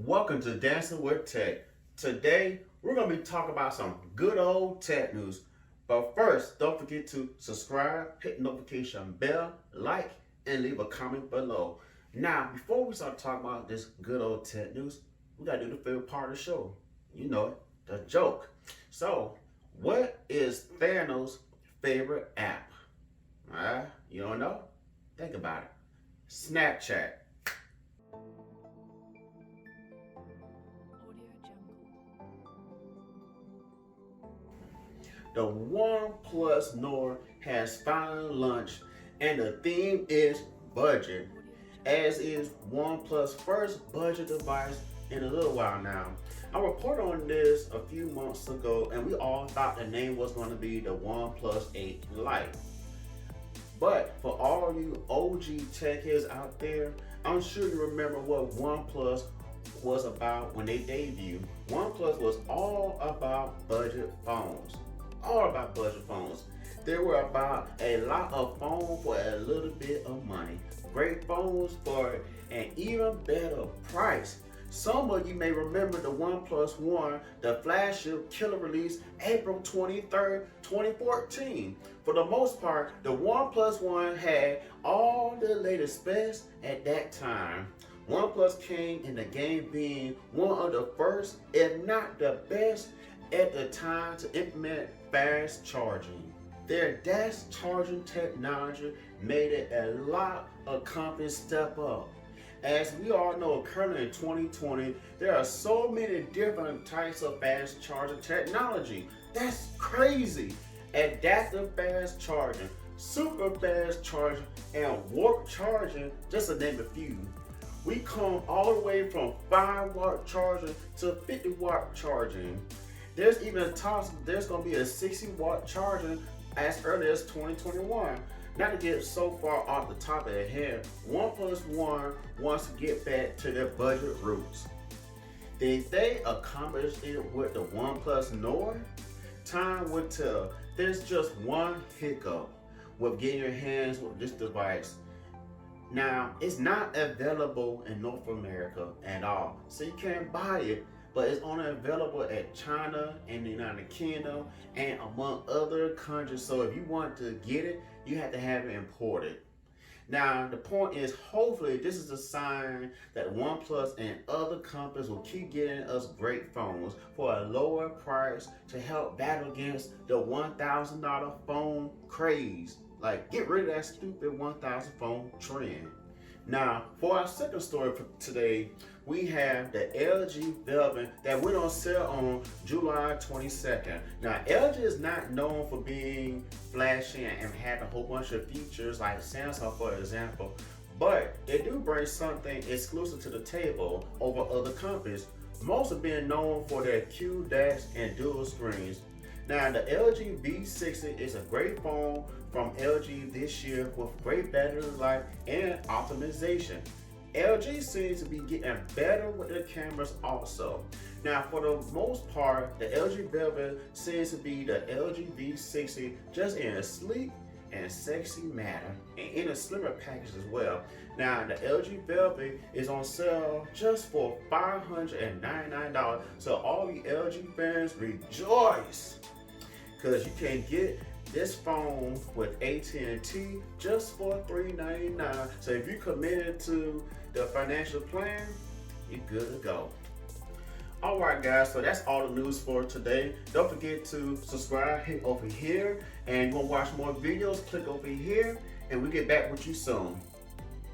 Welcome to Dancing with Tech. Today, we're going to be talking about some good old tech news. But first, don't forget to subscribe, hit the notification bell, like, and leave a comment below. Now, before we start talking about this good old tech news, we got to do the favorite part of the show. You know it, the joke. So, what is Thanos' favorite app? You don't know? Think about it. Snapchat. The OnePlus Nord has finally launched, and the theme is budget, as is OnePlus' first budget device in a little while now. I reported on this a few months ago, and we all thought the name was going to be the OnePlus 8 Lite. But for all you OG tech heads out there, I'm sure you remember what OnePlus was about when they debuted. OnePlus was all about budget phones. All about budget phones. They were about a lot of phones for a little bit of money. Great phones for an even better price. Some of you may remember the OnePlus One, the flagship killer release April 23rd, 2014. For the most part, the OnePlus One had all the latest specs at that time. OnePlus came in the game being one of the first, if not the best, at the time to implement fast charging. Their dash charging technology made it a lot of companies step up. As we all know, currently in 2020, there are so many different types of fast charging technology. That's crazy. Adaptive fast charging, super fast charging, and warp charging, just to name a few. We come all the way from 5-watt charging to 50-watt charging. There's even talks there's going to be a 60-watt charging as early as 2021. Not to get so far off the top of the head, OnePlus One wants to get back to their budget roots. Did they accomplish it with the OnePlus Nord? Time will tell. There's just one hiccup with getting your hands with this device. Now, it's not available in North America at all, so you can't buy it. But it's only available at China and the United Kingdom and among other countries. So if you want to get it, you have to have it imported. Now, the point is, hopefully this is a sign that OnePlus and other companies will keep getting us great phones for a lower price to help battle against the $1,000 phone craze. Like, get rid of that stupid 1,000 phone trend. Now, for our second story for today, we have the LG Velvet that went on sale on July 22nd. Now, LG is not known for being flashy and having a whole bunch of features like Samsung, for example, but they do bring something exclusive to the table over other companies. Most have been known for their Q dash and dual screens. Now, the LG V60 is a great phone from LG this year with great battery life and optimization. LG seems to be getting better with their cameras also. Now, for the most part, the LG Velvet seems to be the LG V60 just in a sleek and sexy manner and in a slimmer package as well. Now, the LG Velvet is on sale just for $599. So all you LG fans, rejoice! Because you can get this phone with AT&T just for $399. So if you're committed to the financial plan, you're good to go. Alright guys, so that's all the news for today. Don't forget to subscribe, hit over here, and you want to watch more videos, click over here, and we'll get back with you soon.